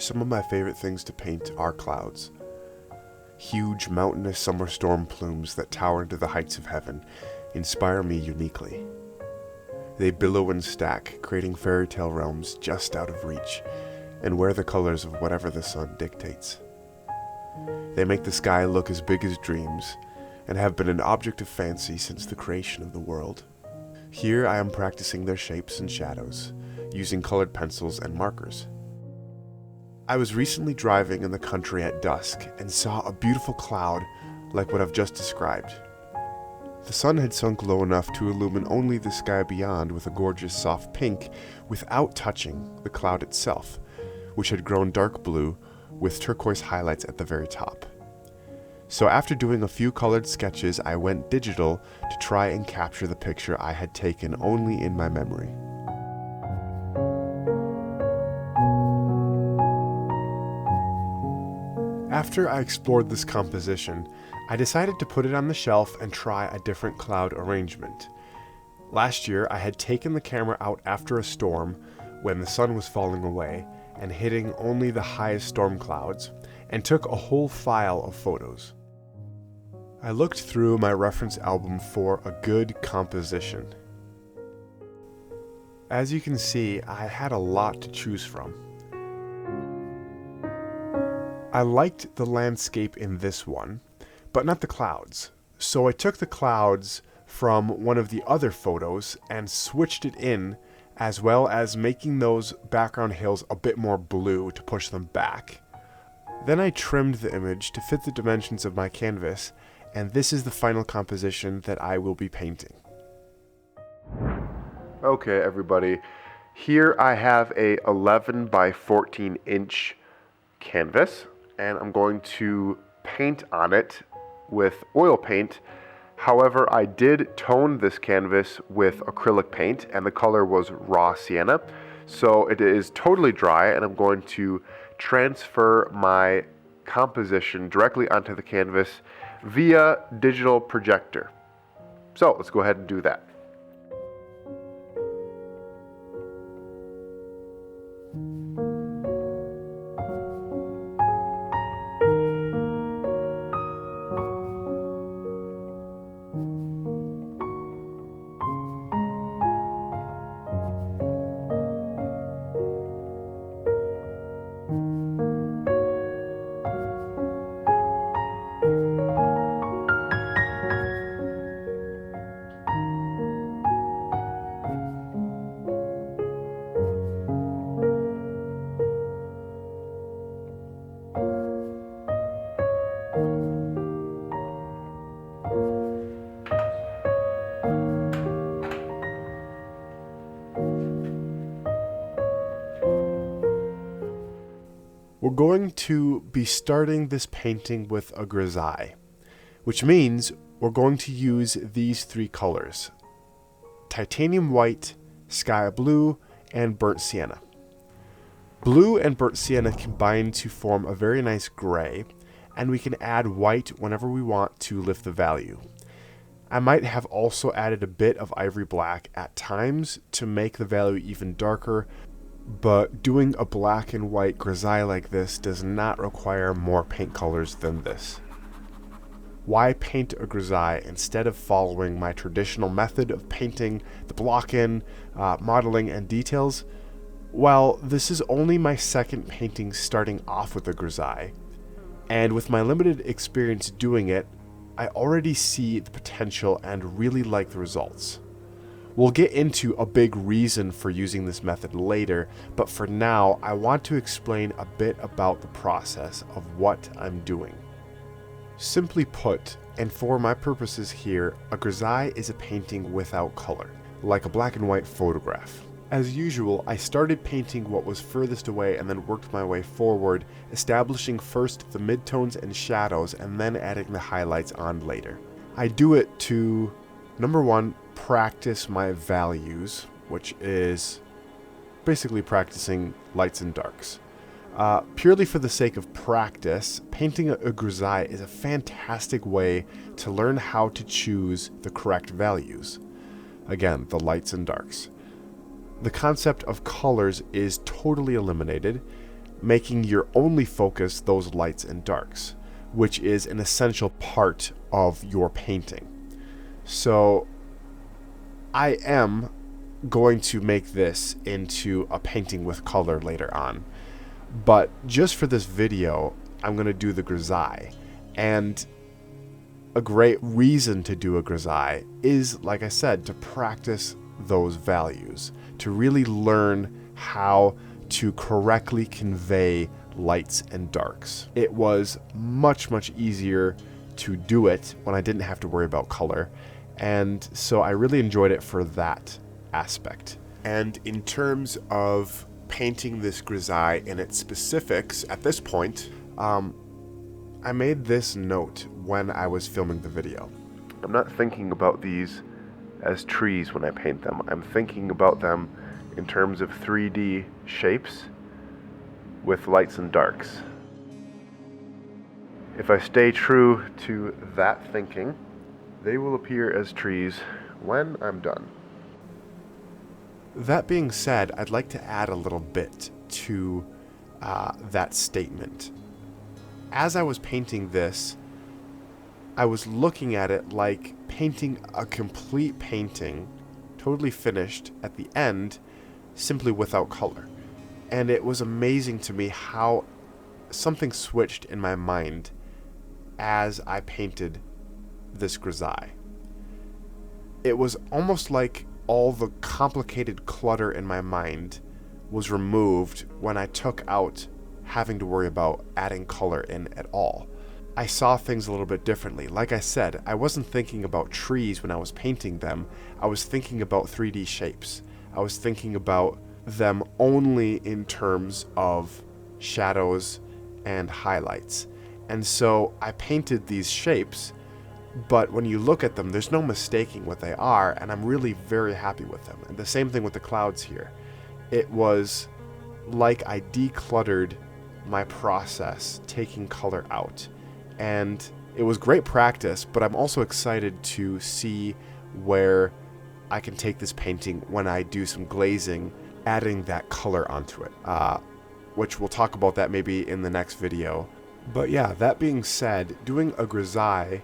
Some of my favorite things to paint are clouds. Huge mountainous summer storm plumes that tower into the heights of heaven inspire me uniquely. They billow and stack, creating fairy tale realms just out of reach, and wear the colors of whatever the sun dictates. They make the sky look as big as dreams, and have been an object of fancy since the creation of the world. Here I am practicing their shapes and shadows, using colored pencils and markers. I was recently driving in the country at dusk and saw a beautiful cloud like what I've just described. The sun had sunk low enough to illumine only the sky beyond with a gorgeous soft pink without touching the cloud itself, which had grown dark blue with turquoise highlights at the very top. So after doing a few colored sketches, I went digital to try and capture the picture I had taken only in my memory. After I explored this composition, I decided to put it on the shelf and try a different cloud arrangement. Last year, I had taken the camera out after a storm when the sun was falling away and hitting only the highest storm clouds, and took a whole file of photos. I looked through my reference album for a good composition. As you can see, I had a lot to choose from. I liked the landscape in this one, but not the clouds. So I took the clouds from one of the other photos and switched it in, as well as making those background hills a bit more blue to push them back. Then I trimmed the image to fit the dimensions of my canvas, and this is the final composition that I will be painting. Okay, everybody. Here I have a 11 by 14 inch canvas, and I'm going to paint on it with oil paint. However, I did tone this canvas with acrylic paint, and the color was raw sienna. So it is totally dry, and I'm going to transfer my composition directly onto the canvas via digital projector. So let's go ahead and do that. We're going to be starting this painting with a grisaille, which means we're going to use these three colors: titanium white, sky blue, and burnt sienna. Blue and burnt sienna combine to form a very nice gray, and we can add white whenever we want to lift the value. I might have also added a bit of ivory black at times to make the value even darker, but doing a black and white grisaille like this does not require more paint colors than this. Why paint a grisaille instead of following my traditional method of painting the block in, modeling, and details? Well, this is only my second painting starting off with a grisaille, and with my limited experience doing it, I already see the potential and really like the results. We'll get into a big reason for using this method later, but for now, I want to explain a bit about the process of what I'm doing. Simply put, and for my purposes here, a grisaille is a painting without color, like a black and white photograph. As usual, I started painting what was furthest away and then worked my way forward, establishing first the midtones and shadows and then adding the highlights on later. I do it to, number one, practice my values, which is basically practicing lights and darks. Purely for the sake of practice, painting a grisaille is a fantastic way to learn how to choose the correct values. Again, the lights and darks. The concept of colors is totally eliminated. making your only focus those lights and darks, which is an essential part of your painting. So I am going to make this into a painting with color later on, but just for this video I'm going to do the grisaille. And a great reason to do a grisaille is, like I said, to practice those values, to really learn how to correctly convey lights and darks. It was much easier to do it when I didn't have to worry about color, and so I really enjoyed it for that aspect. And in terms of painting this grisaille and its specifics at this point, I made this note when I was filming the video. I'm not thinking about these as trees when I paint them. I'm thinking about them in terms of 3D shapes with lights and darks. If I stay true to that thinking, they will appear as trees when I'm done. That being said, I'd like to add a little bit to that statement. As I was painting this, I was looking at it like painting a complete painting, totally finished at the end, simply without color. And it was amazing to me how something switched in my mind as I painted this grisaille. It was almost like all the complicated clutter in my mind was removed when I took out having to worry about adding color in at all. I saw things a little bit differently. Like I said, I wasn't thinking about trees when I was painting them. I was thinking about 3D shapes. I was thinking about them only in terms of shadows and highlights. And so I painted these shapes, but when you look at them, there's no mistaking what they are, and I'm really very happy with them. And the same thing with the clouds here. It was like I decluttered my process, taking color out. And it was great practice, but I'm also excited to see where I can take this painting when I do some glazing, adding that color onto it, which we'll talk about that maybe in the next video. But yeah, that being said, doing a grisaille,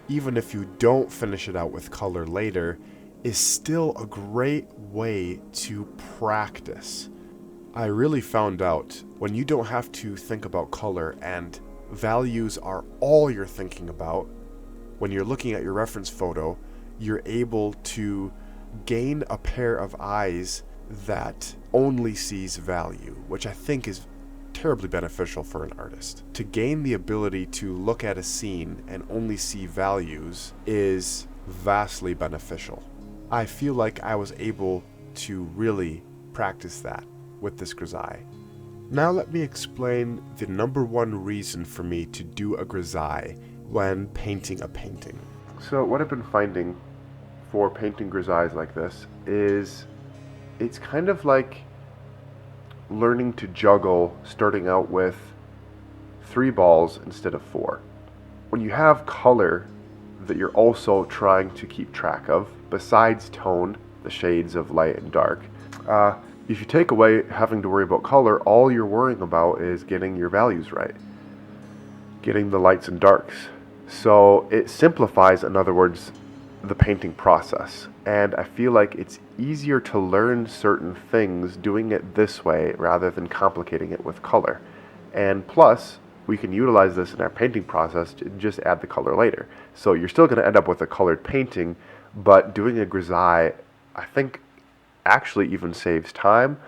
even if you don't finish it out with color later, is still a great way to practice. I really found out when you don't have to think about color and values are all you're thinking about, when you're looking at your reference photo, you're able to gain a pair of eyes that only sees value, which I think is terribly beneficial for an artist. To gain the ability to look at a scene and only see values is vastly beneficial. I feel like I was able to really practice that with this grisaille. Now let me explain the number one reason for me to do a grisaille when painting a painting. So what I've been finding for painting grisailles like this is it's kind of like learning to juggle, starting out with 3 balls instead of 4. When you have color that you're also trying to keep track of, besides tone, the shades of light and dark, if you take away having to worry about color, all you're worrying about is getting your values right, getting the lights and darks. So it simplifies, in other words, the painting process. And I feel like it's easier to learn certain things doing it this way rather than complicating it with color. And plus, we can utilize this in our painting process to just add the color later. So you're still going to end up with a colored painting, but doing a grisaille, I think, actually even saves time,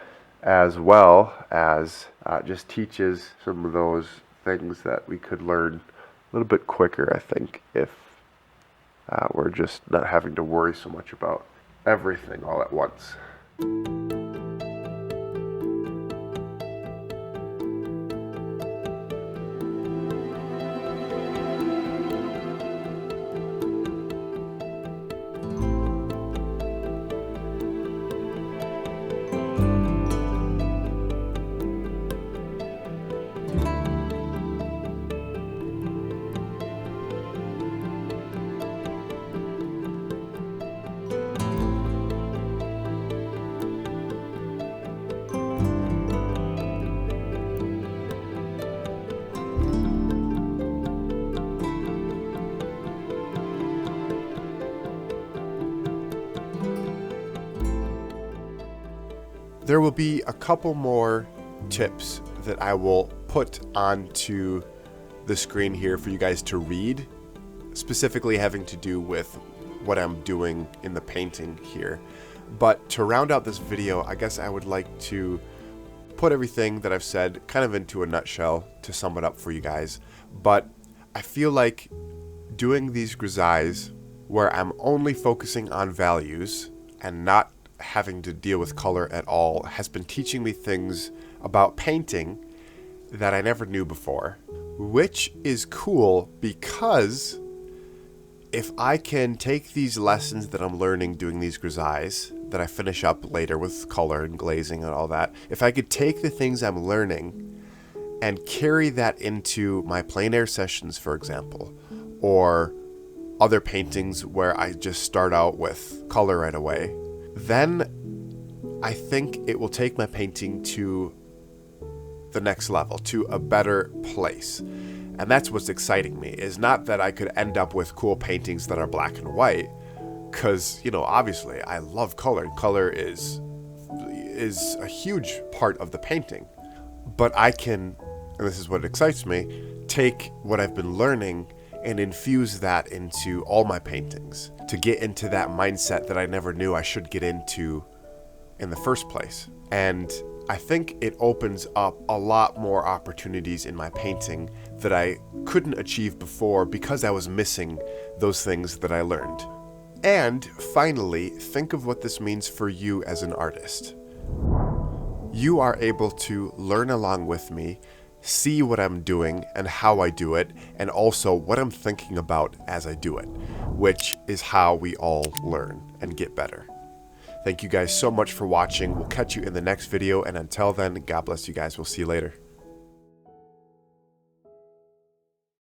as well as just teaches some of those things that we could learn a little bit quicker, I think, if we're just not having to worry so much about everything all at once. There will be a couple more tips that I will put onto the screen here for you guys to read, specifically having to do with what I'm doing in the painting here. But to round out this video, I guess I would like to put everything that I've said kind of into a nutshell to sum it up for you guys. But I feel like doing these grisailles where I'm only focusing on values and not having to deal with color at all has been teaching me things about painting that I never knew before, which is cool because if I can take these lessons that I'm learning doing these grisailles that I finish up later with color and glazing and all that, if I could take the things I'm learning and carry that into my plein air sessions, for example, or other paintings where I just start out with color right away, then I think it will take my painting to the next level, to a better place. And that's what's exciting me, is not that I could end up with cool paintings that are black and white, because, you know, obviously I love color, and color is a huge part of the painting. But I can, and this is what excites me, take what I've been learning and infuse that into all my paintings to get into that mindset that I never knew I should get into in the first place. And I think it opens up a lot more opportunities in my painting that I couldn't achieve before because I was missing those things that I learned. And finally, think of what this means for you as an artist. You are able to learn along with me, see what I'm doing and how I do it, and also what I'm thinking about as I do it, which is how we all learn and get better. Thank you guys so much for watching. We'll catch you in the next video, and until then, God bless you guys. We'll see you later.